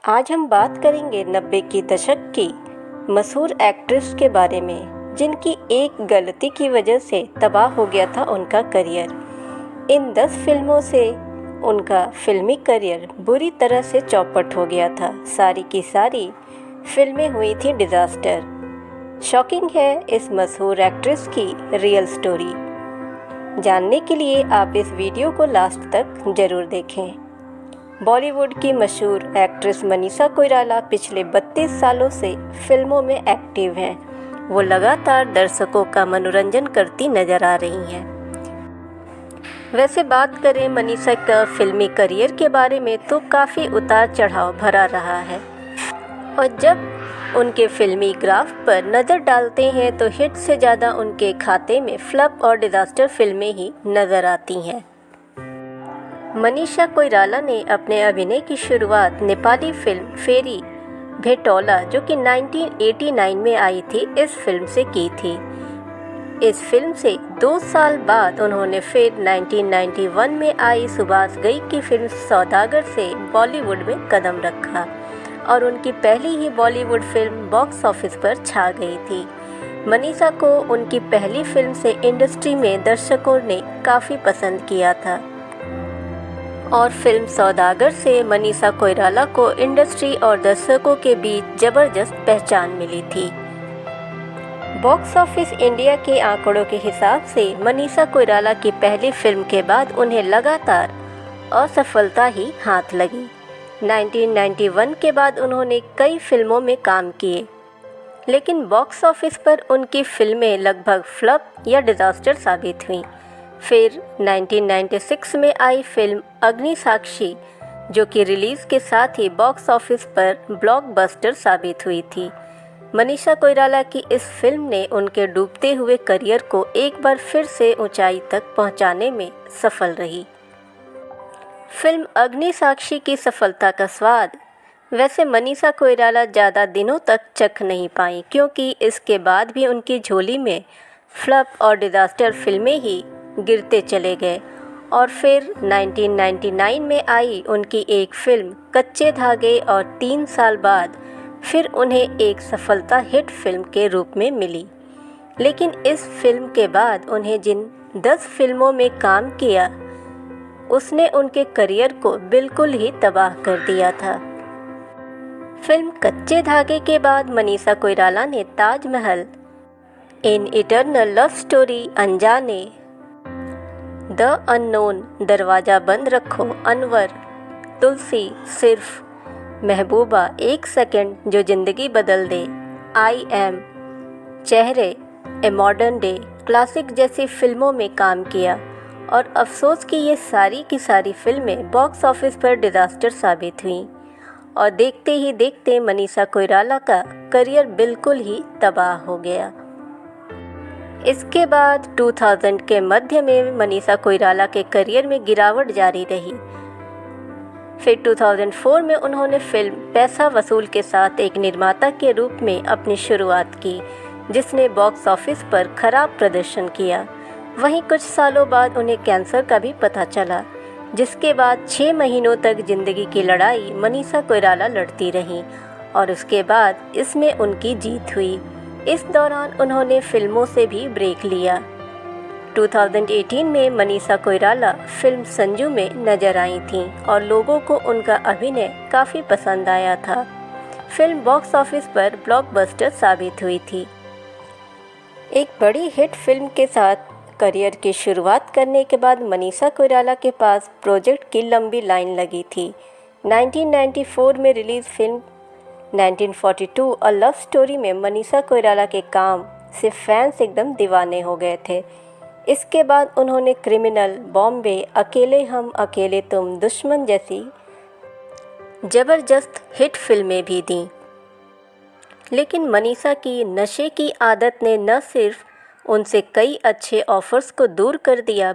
आज हम बात करेंगे 90 की दशक की मशहूर एक्ट्रेस के बारे में जिनकी एक गलती की वजह से तबाह हो गया था उनका करियर। इन 10 फिल्मों से उनका फिल्मी करियर बुरी तरह से चौपट हो गया था। सारी की सारी फिल्में हुई थी डिज़ास्टर। शॉकिंग है इस मशहूर एक्ट्रेस की रियल स्टोरी। जानने के लिए आप इस वीडियो को लास्ट तक ज़रूर देखें। बॉलीवुड की मशहूर एक्ट्रेस मनीषा कोइराला पिछले 32 सालों से फिल्मों में एक्टिव हैं। वो लगातार दर्शकों का मनोरंजन करती नजर आ रही हैं। वैसे बात करें मनीषा का फिल्मी करियर के बारे में तो काफ़ी उतार चढ़ाव भरा रहा है, और जब उनके फिल्मी ग्राफ पर नज़र डालते हैं तो हिट से ज़्यादा उनके खाते में फ्लॉप और डिज़ास्टर फिल्में ही नज़र आती हैं। मनीषा कोइराला ने अपने अभिनय की शुरुआत नेपाली फिल्म फेरी भेटौला जो कि 1989 में आई थी, इस फिल्म से की थी। इस फिल्म से 2 साल बाद उन्होंने फिर 1991 में आई सुभाष घई की फिल्म सौदागर से बॉलीवुड में कदम रखा और उनकी पहली ही बॉलीवुड फिल्म बॉक्स ऑफिस पर छा गई थी। मनीषा को उनकी पहली फिल्म से इंडस्ट्री में दर्शकों ने काफ़ी पसंद किया था और फिल्म सौदागर से मनीषा कोइराला को इंडस्ट्री और दर्शकों के बीच ज़बरदस्त पहचान मिली थी। बॉक्स ऑफिस इंडिया के आंकड़ों के हिसाब से मनीषा कोइराला की पहली फिल्म के बाद उन्हें लगातार असफलता ही हाथ लगी। 1991 के बाद उन्होंने कई फिल्मों में काम किए, लेकिन बॉक्स ऑफिस पर उनकी फिल्में लगभग फ्लॉप या डिज़ास्टर साबित हुईं। फिर 1996 में आई फिल्म अग्निसाक्षी जो कि रिलीज़ के साथ ही बॉक्स ऑफिस पर ब्लॉकबस्टर साबित हुई थी। मनीषा कोइराला की इस फिल्म ने उनके डूबते हुए करियर को एक बार फिर से ऊंचाई तक पहुंचाने में सफल रही। फिल्म अग्निसाक्षी की सफलता का स्वाद वैसे मनीषा कोइराला ज़्यादा दिनों तक चख नहीं पाई, क्योंकि इसके बाद भी उनकी झोली में फ्लॉप और डिज़ास्टर फिल्में ही गिरते चले गए और फिर 1999 में आई उनकी एक फिल्म कच्चे धागे और 3 साल बाद फिर उन्हें एक सफलता हिट फिल्म के रूप में मिली। लेकिन इस फिल्म के बाद उन्हें जिन 10 फिल्मों में काम किया उसने उनके करियर को बिल्कुल ही तबाह कर दिया था। फिल्म कच्चे धागे के बाद मनीषा कोइराला ने Taj Mahal, in eternal love story, अनजाने, द अननोन, दरवाज़ा बंद रखो, अनवर, तुलसी, सिर्फ, महबूबा, एक सेकंड जो ज़िंदगी बदल दे, आई एम, चेहरे, ए मॉडर्न डे, क्लासिक जैसी फिल्मों में काम किया और अफसोस कि ये सारी की सारी फिल्में बॉक्स ऑफिस पर डिज़ास्टर साबित हुईं और देखते ही देखते मनीषा कोइराला का करियर बिल्कुल ही तबाह हो गया। इसके बाद 2000 के मध्य में मनीषा कोइराला के करियर में गिरावट जारी रही। फिर 2004 में उन्होंने फिल्म पैसा वसूल के साथ एक निर्माता के रूप में अपनी शुरुआत की, जिसने बॉक्स ऑफिस पर खराब प्रदर्शन किया। वहीं कुछ सालों बाद उन्हें कैंसर का भी पता चला, जिसके बाद 6 महीनों तक ज़िंदगी की लड़ाई मनीषा कोइराला लड़ती रहीं और उसके बाद इसमें उनकी जीत हुई। इस दौरान उन्होंने फिल्मों से भी ब्रेक लिया। 2018 में मनीषा कोइराला फिल्म संजू में नजर आई थीं और लोगों को उनका अभिनय काफ़ी पसंद आया था। फिल्म बॉक्स ऑफिस पर ब्लॉकबस्टर साबित हुई थी। एक बड़ी हिट फिल्म के साथ करियर की शुरुआत करने के बाद मनीषा कोइराला के पास प्रोजेक्ट की लंबी लाइन लगी थी। 1994 में release film 1942 a love story में मनीषा कोइराला के काम से फैंस एकदम दीवाने हो गए थे। इसके बाद उन्होंने क्रिमिनल, बॉम्बे, अकेले हम अकेले तुम, दुश्मन जैसी ज़बरदस्त हिट फिल्में भी दीं। लेकिन मनीषा की नशे की आदत ने न सिर्फ उनसे कई अच्छे ऑफर्स को दूर कर दिया,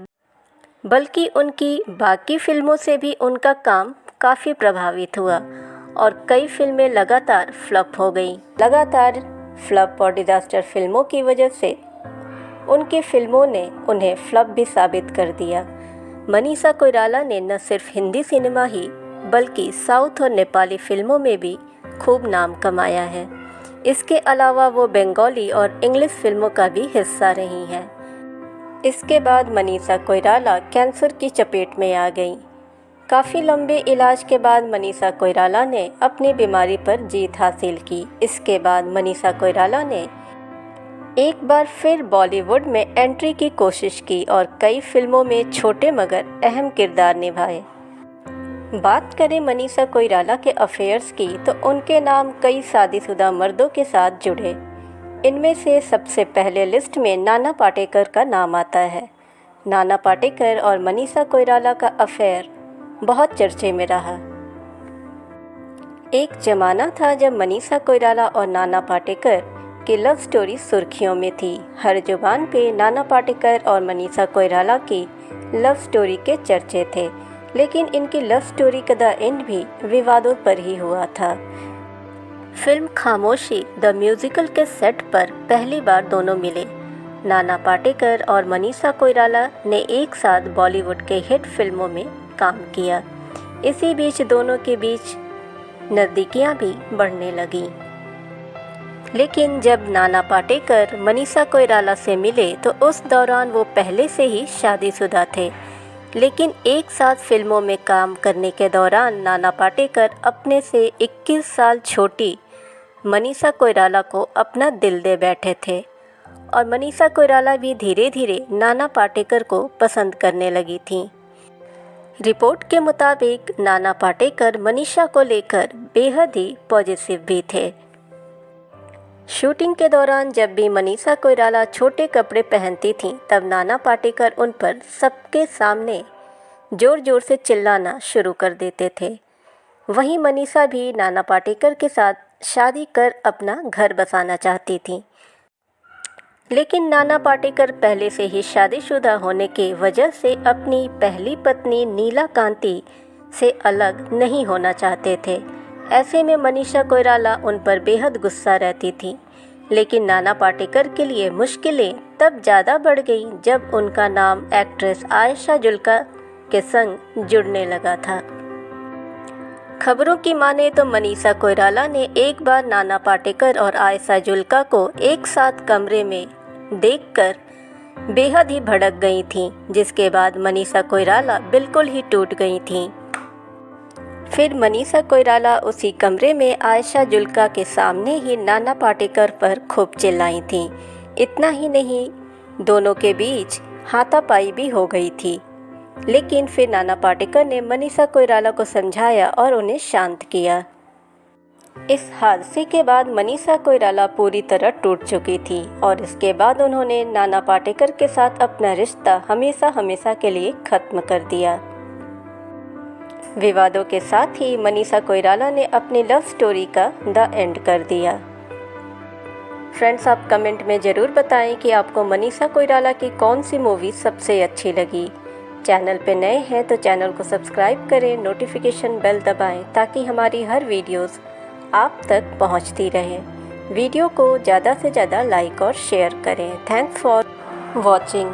बल्कि उनकी बाकी फिल्मों से भी उनका काम काफ़ी प्रभावित हुआ और कई फिल्में लगातार फ्लॉप हो गईं। लगातार फ्लॉप और डिज़ास्टर फिल्मों की वजह से उनकी फिल्मों ने उन्हें फ्लॉप भी साबित कर दिया। मनीषा कोइराला ने न सिर्फ हिंदी सिनेमा ही बल्कि साउथ और नेपाली फिल्मों में भी खूब नाम कमाया है। इसके अलावा वो बंगाली और इंग्लिश फिल्मों का भी हिस्सा रही हैं। इसके बाद मनीषा कोइराला कैंसर की चपेट में आ गईं। काफ़ी लंबे इलाज के बाद मनीषा कोइराला ने अपनी बीमारी पर जीत हासिल की। इसके बाद मनीषा कोइराला ने एक बार फिर बॉलीवुड में एंट्री की कोशिश की और कई फिल्मों में छोटे मगर अहम किरदार निभाए। बात करें मनीषा कोइराला के अफेयर्स की तो उनके नाम कई शादीशुदा मर्दों के साथ जुड़े। इनमें से सबसे पहले लिस्ट में नाना पाटेकर का नाम आता है। नाना पाटेकर और मनीषा कोइराला का अफेयर बहुत चर्चे में रहा। एक ज़माना था जब मनीषा कोइराला और नाना पाटेकर की लव स्टोरी सुर्खियों में थी। हर जुबान पे नाना पाटेकर और मनीषा कोइराला की लव स्टोरी के चर्चे थे, लेकिन इनकी लव स्टोरी का द एंड भी विवादों पर ही हुआ था। फिल्म खामोशी द म्यूजिकल के सेट पर पहली बार दोनों मिले। नाना पाटेकर और मनीषा कोइराला ने एक साथ बॉलीवुड के हिट फिल्मों में काम किया। इसी बीच दोनों के बीच नज़दीकियां भी बढ़ने लगीं। लेकिन जब नाना पाटेकर मनीषा कोइराला से मिले तो उस दौरान वो पहले से ही शादीशुदा थे। लेकिन एक साथ फिल्मों में काम करने के दौरान नाना पाटेकर अपने से 21 साल छोटी मनीषा कोइराला को अपना दिल दे बैठे थे और मनीषा कोइराला भी धीरे धीरे नाना पाटेकर को पसंद करने लगी थीं। रिपोर्ट के मुताबिक नाना पाटेकर मनीषा को लेकर बेहद ही पॉजिटिव भी थे। शूटिंग के दौरान जब भी मनीषा कोइराला छोटे कपड़े पहनती थीं तब नाना पाटेकर उन पर सबके सामने ज़ोर ज़ोर से चिल्लाना शुरू कर देते थे। वहीं मनीषा भी नाना पाटेकर के साथ शादी कर अपना घर बसाना चाहती थीं। लेकिन नाना पाटेकर पहले से ही शादीशुदा होने की वजह से अपनी पहली पत्नी नीला कांति से अलग नहीं होना चाहते थे। ऐसे में मनीषा कोइराला उन पर बेहद गुस्सा रहती थी। लेकिन नाना पाटेकर के लिए मुश्किलें तब ज़्यादा बढ़ गईं जब उनका नाम एक्ट्रेस आयशा जुल्का के संग जुड़ने लगा था। खबरों की माने तो मनीषा कोइराला ने एक बार नाना पाटेकर और आयशा जुल्का को एक साथ कमरे में देखकर बेहद ही भड़क गई थीं, जिसके बाद मनीषा कोइराला बिल्कुल ही टूट गई थीं। फिर मनीषा कोइराला उसी कमरे में आयशा जुल्का के सामने ही नाना पाटेकर पर खूब चिल्लाई थीं। इतना ही नहीं, दोनों के बीच हाथापाई भी हो गई थी। लेकिन फिर नाना पाटेकर ने मनीषा कोइराला को समझाया और उन्हें शांत किया। इस हादसे के बाद मनीषा कोइराला पूरी तरह टूट चुकी थी और इसके बाद उन्होंने नाना पाटेकर के साथ अपना रिश्ता हमेशा हमेशा के लिए ख़त्म कर दिया। विवादों के साथ ही मनीषा कोइराला ने अपनी लव स्टोरी का द एंड कर दिया। फ्रेंड्स, आप कमेंट में ज़रूर बताएं कि आपको मनीषा कोइराला की कौन सी मूवी सबसे अच्छी लगी। चैनल पे नए हैं तो चैनल को सब्सक्राइब करें, नोटिफिकेशन बेल दबाएं ताकि हमारी हर वीडियोस आप तक पहुंचती रहे। वीडियो को ज़्यादा से ज़्यादा लाइक और शेयर करें। Thanks for watching.